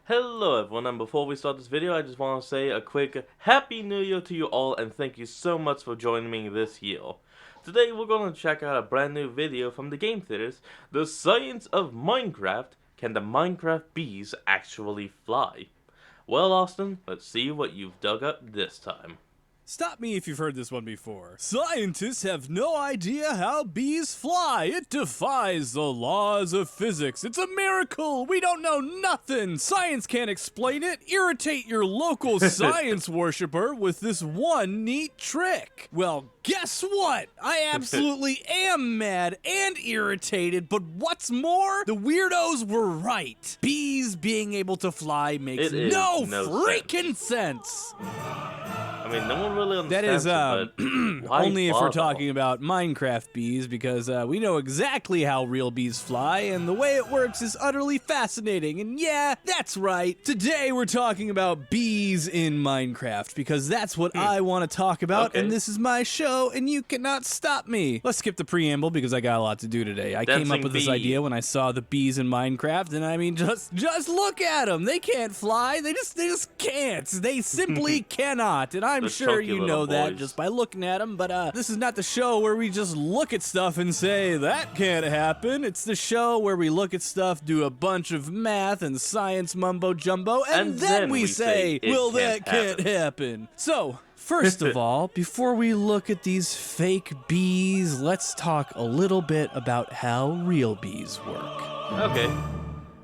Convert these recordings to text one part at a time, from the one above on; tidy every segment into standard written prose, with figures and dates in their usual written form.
Hello everyone, and before we start this video, I just want to say a quick Happy New Year to you all, and thank you so much for joining me this year. Today we're going to check out a brand new video from the Game Theaters, The Science of Minecraft. Can the Minecraft bees actually fly? Well, Austin, let's see what you've dug up this time. Stop me if you've heard this one before. Scientists have no idea how bees fly. It defies the laws of physics. It's a miracle. We don't know nothing. Science can't explain it. Irritate your local science worshiper with this one neat trick. Well, guess what? I absolutely am mad and irritated, but what's more, the weirdos were right. Bees being able to fly makes no freaking sense. I mean, no one really That understands is, it, but only if we're bother? talking about Minecraft bees, because we know exactly how real bees fly, and the way it works is utterly fascinating. And yeah, that's right. Today we're talking about bees in Minecraft, because that's what I want to talk about, and this is my show, and you cannot stop me. Let's skip the preamble, because I got a lot to do today. I came up with this idea when I saw the bees in Minecraft, and I mean, just look at them. They can't fly. They just can't. They simply cannot, and I'm sure you know that just by looking at them, but this is not the show where we just look at stuff and say, that can't happen. It's the show where we look at stuff, do a bunch of math and science mumbo jumbo, and then we say, well, that can't happen. So, first of all, before we look at these fake bees, let's talk a little bit about how real bees work. Okay.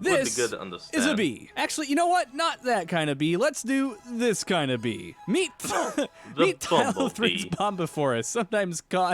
This good to is a bee. Actually, you know what? Not that kind of bee. Let's do this kind of bee. Meet Tylothrix bombiforus, sometimes called,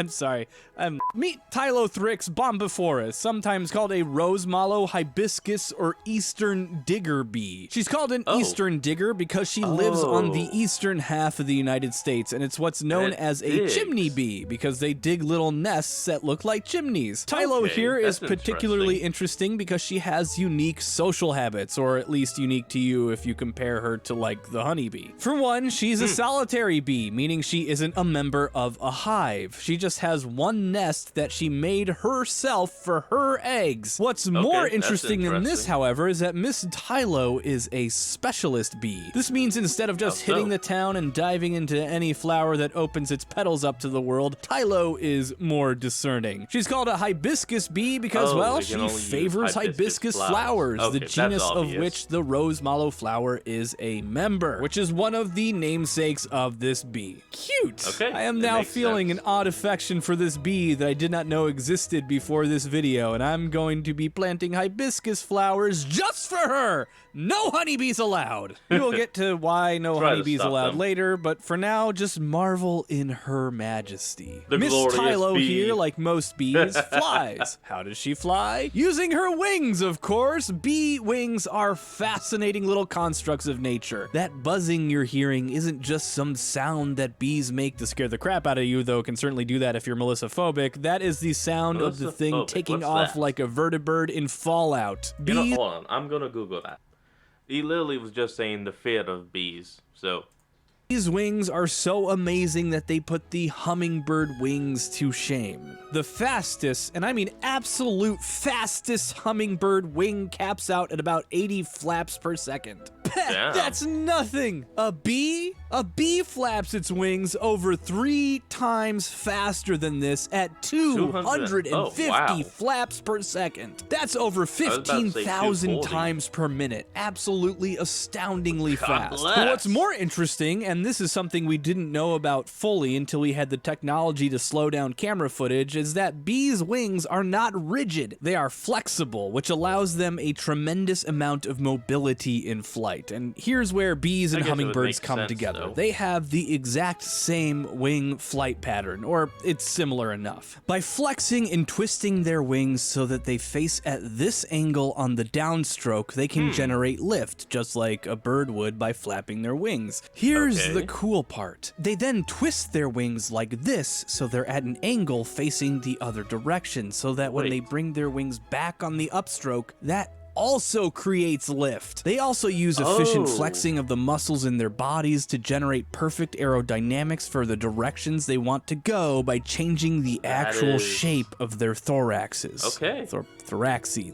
meet Tylothrix bombiforus, sometimes called a rose mallow, hibiscus, or eastern digger bee. She's called an eastern digger because she lives on the eastern half of the United States, and it's what's known as a chimney bee because they dig little nests that look like chimneys. Tylo here is particularly interesting because she has unique social habits, or at least unique to you if you compare her to, like, the honeybee. For one, she's a solitary bee, meaning she isn't a member of a hive. She just has one nest that she made herself for her eggs. What's more interesting than this, however, is that Miss Tylo is a specialist bee. This means instead of just hitting the town and diving into any flower that opens its petals up to the world, Tylo is more discerning. She's called a hibiscus bee because, well, she favors hibiscus flowers. The genus of which the rose mallow flower is a member, which is one of the namesakes of this bee. Cute! I am now feeling an odd affection for this bee that I did not know existed before this video, and I'm going to be planting hibiscus flowers just for her! No honeybees allowed! We will get to why no honeybees allowed later, but for now, just marvel in her majesty. Miss Tylo here, like most bees, flies. How does she fly? Using her wings, of course. Bee wings are fascinating little constructs of nature. That buzzing you're hearing isn't just some sound that bees make to scare the crap out of you, though it can certainly do that if you're Melissaphobic. That is the sound of the thing taking off like a vertibird in Fallout. You know, hold on, I'm gonna Google that. He literally was just saying the fear of bees, so... These wings are so amazing that they put the hummingbird wings to shame. The fastest, and I mean absolute fastest hummingbird wing caps out at about 80 flaps per second. That's nothing! A bee flaps its wings over 3 times faster than this at 250 flaps per second. That's over 15,000 times per minute. Absolutely astoundingly fast. But what's more interesting, and this is something we didn't know about fully until we had the technology to slow down camera footage, is that bees' wings are not rigid. They are flexible, which allows them a tremendous amount of mobility in flight. And here's where bees and hummingbirds come together. They have the exact same wing flight pattern, or it's similar enough. By flexing and twisting their wings so that they face at this angle on the downstroke, they can generate lift, just like a bird would by flapping their wings. Here's the cool part. They then twist their wings like this so they're at an angle facing the other direction, so that when they bring their wings back on the upstroke, that also creates lift. They also use efficient flexing of the muscles in their bodies to generate perfect aerodynamics for the directions they want to go by changing the actual shape of their thoraxes. Thoraxi,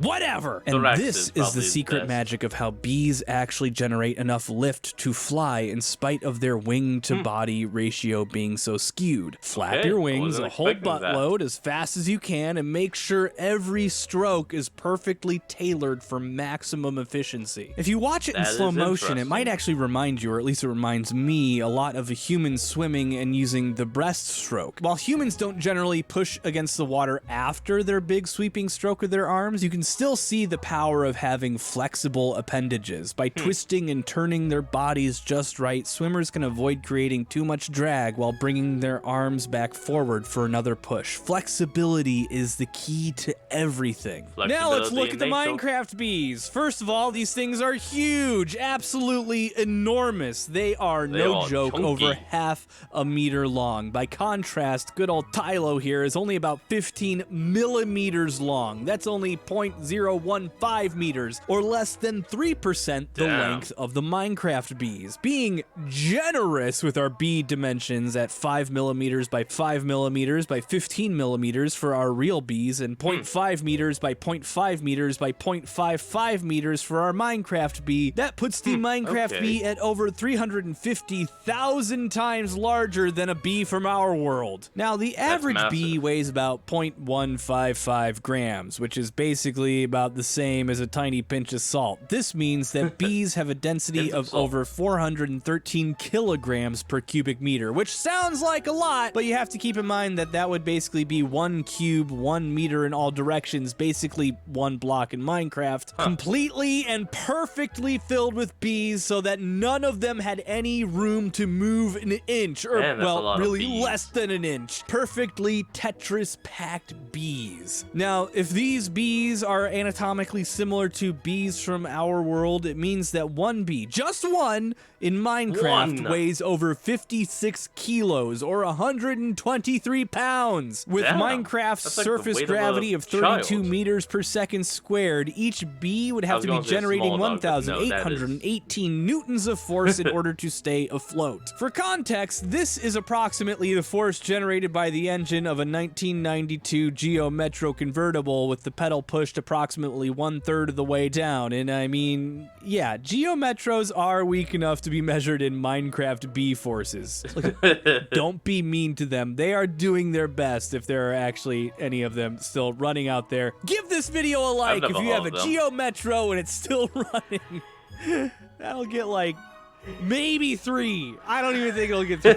Whatever! And Thorax this is the secret best. magic of how bees actually generate enough lift to fly in spite of their wing-to-body ratio being so skewed. Flap Okay, your I wings wasn't a whole expecting that. buttload as fast as you can and make sure every stroke is perfectly tailored for maximum efficiency. If you watch it in That is slow motion, it interesting. might actually remind you, or at least it reminds me, a lot of a human swimming and using the breaststroke. While humans don't generally push against the water after their big sweeping stroke with their arms, you can still see the power of having flexible appendages. By twisting and turning their bodies just right, swimmers can avoid creating too much drag while bringing their arms back forward for another push. Flexibility is the key to everything. Now let's Flexibility look in at the nature. Minecraft bees. First of all, these things are huge, absolutely enormous. They are no are joke, chunky. over half a meter long. By contrast, good old Tylo here is only about 15 millimeters long. That's only 0.015 meters, or less than 3% the Damn. length of the Minecraft bees. Being generous with our bee dimensions at 5 millimeters by 5 millimeters by 15 millimeters for our real bees, and 0.5 meters by 0.5 meters by 0.55 meters for our Minecraft bee, that puts the Minecraft okay. bee at over 350,000 times larger than a bee from our world. Now, the average bee massive. weighs about 0.155 grams, which is basically about the same as a tiny pinch of salt. This means that bees have a density Pinch of of salt. over 413 kilograms per cubic meter, which sounds like a lot, but you have to keep in mind that that would basically be 1 cube, 1 meter in all directions, basically 1 block in Minecraft, completely and perfectly filled with bees so that none of them had any room to move an inch, or, Man, that's a lot well, of really bees. less than an inch. Perfectly Tetris-packed bees. Now, if these bees are anatomically similar to bees from our world, it means that one bee, just one, in Minecraft One. weighs over 56 kilos or 123 pounds. With Damn, Minecraft's that's like the surface weight of a gravity of 32 child. meters per second squared, each bee would I have was to be gonna say generating small dog, but no, that is- 1,818 newtons of force in order to stay afloat. For context, this is approximately the force generated by the engine of a 1992 Geo Metro convertible with the pedal pushed approximately 1/3 of the way down. And I mean, yeah, Geo Metros are weak enough to be measured in Minecraft bee forces. Look, don't be mean to them. They are doing their best, if there are actually any of them still running out there. Give this video a like never if you have a heard of them. Geo Metro and it's still running. That'll get like maybe 3. I don't even think it'll get 3.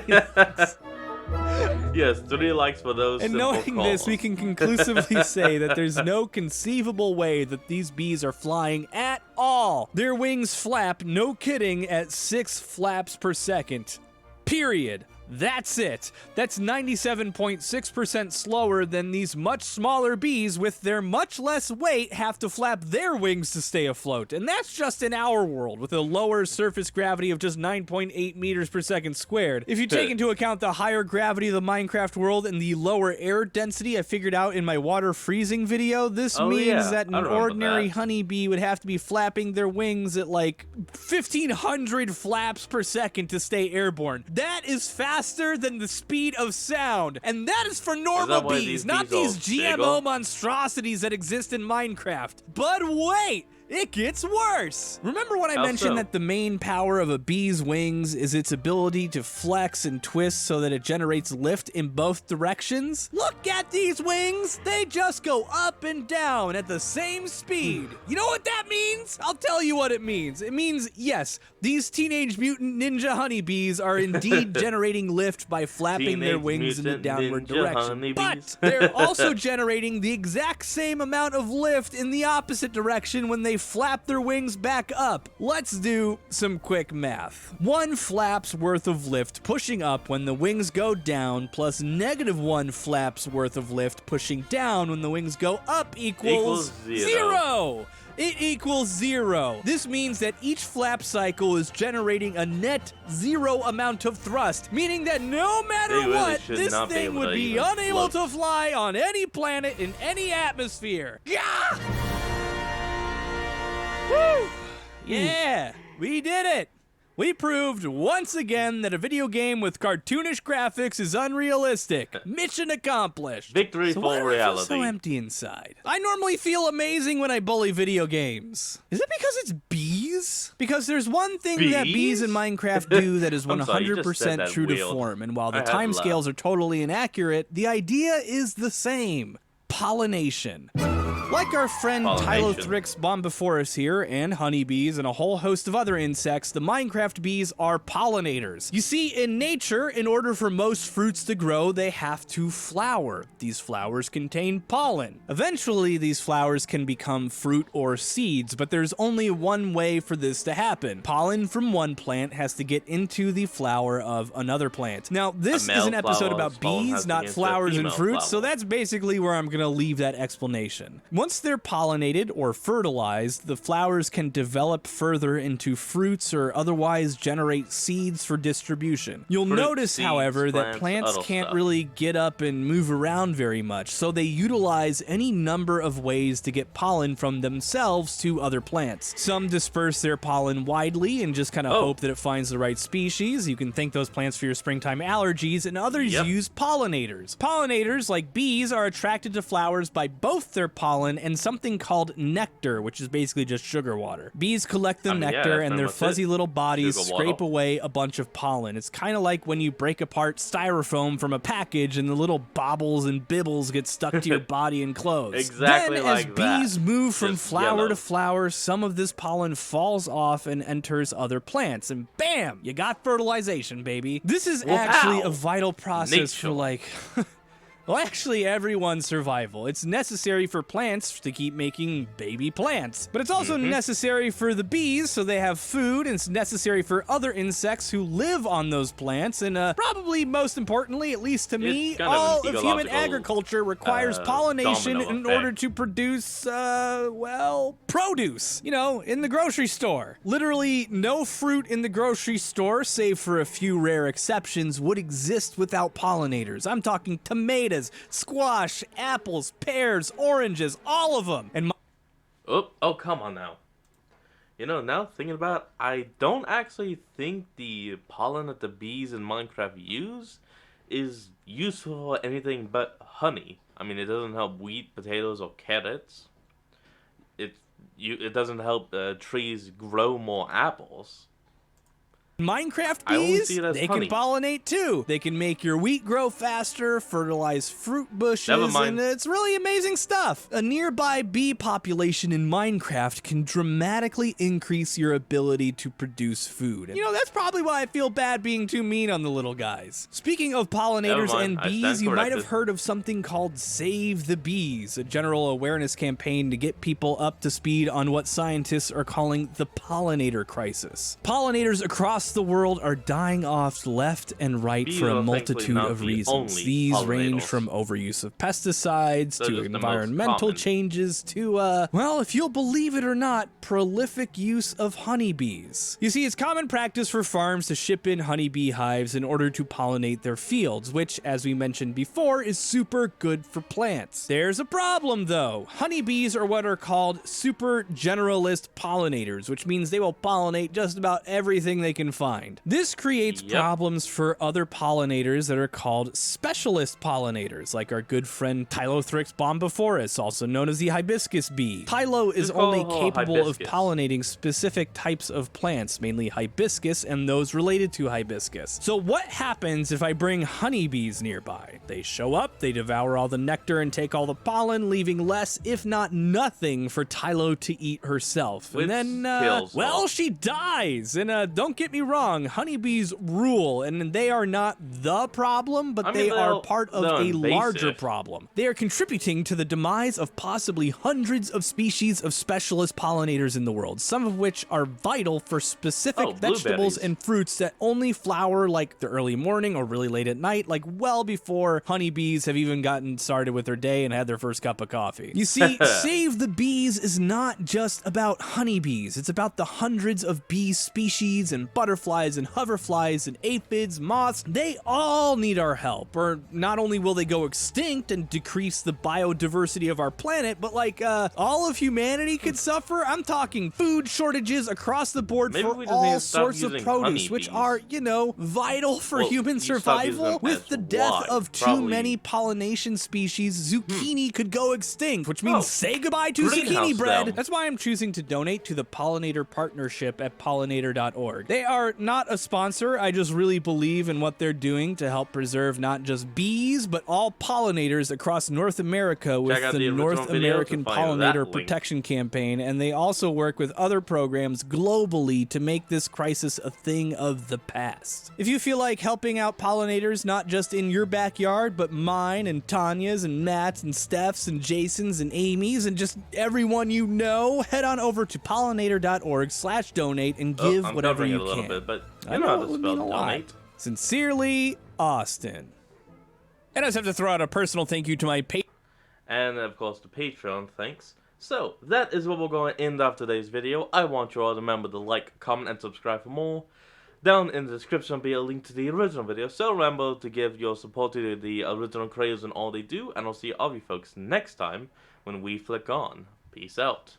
Yes, 3 likes for those And simple knowing calls. this, we can conclusively say that there's no conceivable way that these bees are flying at all. Their wings flap, no kidding, at 6 flaps per second. Period. That's it. That's 97.6% slower than these much smaller bees with their much less weight have to flap their wings to stay afloat. And that's just in our world with a lower surface gravity of just 9.8 meters per second squared. If you take into account the higher gravity of the Minecraft world and the lower air density I figured out in my water freezing video, this Oh, means yeah. that I an remember ordinary that. honeybee would have to be flapping their wings at like 1,500 flaps per second to stay airborne. That is faster than the speed of sound. And that is for normal why bees, these not bees these all GMO jiggle? monstrosities that exist in Minecraft. But wait! It gets worse. Remember when I How mentioned so? that the main power of a bee's wings is its ability to flex and twist so that it generates lift in both directions? Look at these wings. They just go up and down at the same speed. You know what that means? I'll tell you what it means. It means, yes, these Teenage Mutant Ninja honeybees are indeed generating lift by flapping their Teenage wings in the Mutant downward Ninja direction. honeybees. But they're also generating the exact same amount of lift in the opposite direction when they flap their wings back up. Let's do some quick math. 1 flap's worth of lift pushing up when the wings go down plus -1 flap's worth of lift pushing down when the wings go up equals Equals 0. It equals 0. This means that each flap cycle is generating a net 0 amount of thrust, meaning that no matter They really what, should this not be thing able would to be even unable float. to fly on any planet in any atmosphere. Yeah! Woo! Yeah, we did it. We proved once again that a video game with cartoonish graphics is unrealistic. Mission accomplished. Victory so for why do reality. I feel so empty inside? I normally feel amazing when I bully video games. Is it because it's bees? Because there's one thing that bees in Minecraft do that is 100% true to form, and while the timescales are totally inaccurate, the idea is the same. Pollination. Like our friend Tylothrix bombiforus here, and honeybees, and a whole host of other insects, the Minecraft bees are pollinators. You see, in nature, in order for most fruits to grow, they have to flower. These flowers contain pollen. Eventually, these flowers can become fruit or seeds, but there's only one way for this to happen. Pollen from one plant has to get into the flower of another plant. Now, this is an episode about bees, not flowers and fruits, so that's basically where I'm gonna leave that explanation. Once they're pollinated or fertilized, the flowers can develop further into fruits or otherwise generate seeds for distribution. You'll notice, however, that plants can't really get up and move around very much, so they utilize any number of ways to get pollen from themselves to other plants. Some disperse their pollen widely and just kind of hope that it finds the right species. You can thank those plants for your springtime allergies, and others use pollinators. Pollinators, like bees, are attracted to flowers by both their pollen and something called nectar, which is basically just sugar water. Bees collect the nectar and their fuzzy little bodies scrape away a bunch of pollen. It's kind of like when you break apart styrofoam from a package and the little bobbles and bibbles get stuck to your body and clothes. Exactly then, as bees move from flower to flower, some of this pollen falls off and enters other plants, and bam, you got fertilization, baby. This is actually a vital process for, like... well, actually, everyone's survival. It's necessary for plants to keep making baby plants. But it's also necessary for the bees, so they have food, and it's necessary for other insects who live on those plants, and probably most importantly, at least to me, all of human agriculture requires pollination in order to produce, well, produce. You know, in the grocery store. Literally, no fruit in the grocery store, save for a few rare exceptions, would exist without pollinators. I'm talking tomatoes, squash, apples, pears, oranges, all of them. And oh, come on now. You know, now thinking about it, I don't actually think the pollen that the bees in Minecraft use is useful for anything but honey. I mean, it doesn't help wheat, potatoes, or carrots. It doesn't help trees grow more apples. Minecraft bees, they can pollinate too. They can make your wheat grow faster, fertilize fruit bushes, and it's really amazing stuff. A nearby bee population in Minecraft can dramatically increase your ability to produce food. You know, that's probably why I feel bad being too mean on the little guys. Speaking of pollinators and bees, you might have heard of something called Save the Bees, a general awareness campaign to get people up to speed on what scientists are calling the pollinator crisis. Pollinators across the world are dying off left and right for a multitude of reasons. These range from overuse of pesticides to environmental changes to, well, if you'll believe it or not, prolific use of honeybees. You see, it's common practice for farms to ship in honeybee hives in order to pollinate their fields, which, as we mentioned before, is super good for plants. There's a problem, though. Honeybees are what are called super generalist pollinators, which means they will pollinate just about everything they can find. This creates problems for other pollinators that are called specialist pollinators, like our good friend Tylothrix bombiforus, also known as the hibiscus bee. Tylo is only capable of pollinating specific types of plants, mainly hibiscus and those related to hibiscus. So what happens if I bring honeybees nearby? They show up, they devour all the nectar and take all the pollen, leaving less, if not nothing, for Tylo to eat herself. And then, well, she dies. And don't get me wrong, honeybees rule, and they are not the problem, but they are part of a larger problem. They are contributing to the demise of possibly hundreds of species of specialist pollinators in the world, some of which are vital for specific vegetables and fruits that only flower like the early morning or really late at night, like well before honeybees have even gotten started with their day and had their first cup of coffee. You see, Save the Bees is not just about honeybees. It's about the hundreds of bee species and butterflies butterflies and hoverflies and aphids, moths, they all need our help. Or not only will they go extinct and decrease the biodiversity of our planet, but like all of humanity could suffer. I'm talking food shortages across the board for all sorts of produce, which are, you know, vital for human survival. With the death of too many pollination species, zucchini could go extinct, which means say goodbye to zucchini bread. That's why I'm choosing to donate to the Pollinator Partnership at pollinator.org. They are not a sponsor. I just really believe in what they're doing to help preserve not just bees, but all pollinators across North America with the North American Pollinator Protection Campaign, and they also work with other programs globally to make this crisis a thing of the past. If you feel like helping out pollinators, not just in your backyard, but mine and Tanya's and Matt's and Steph's and Jason's and Amy's and just everyone you know, head on over to pollinator.org/donate and give whatever you can. A little bit, but you know how to spell donate. Sincerely, Austin. And I just have to throw out a personal thank you to my and of course the Patreon thanks. So that is what we're going to end off today's video. I want you all to remember to like, comment, and subscribe for more. Down in the description will be a link to the original video, so remember to give your support to the original creators and all they do, and I'll see all of you folks next time when we flick on. Peace out.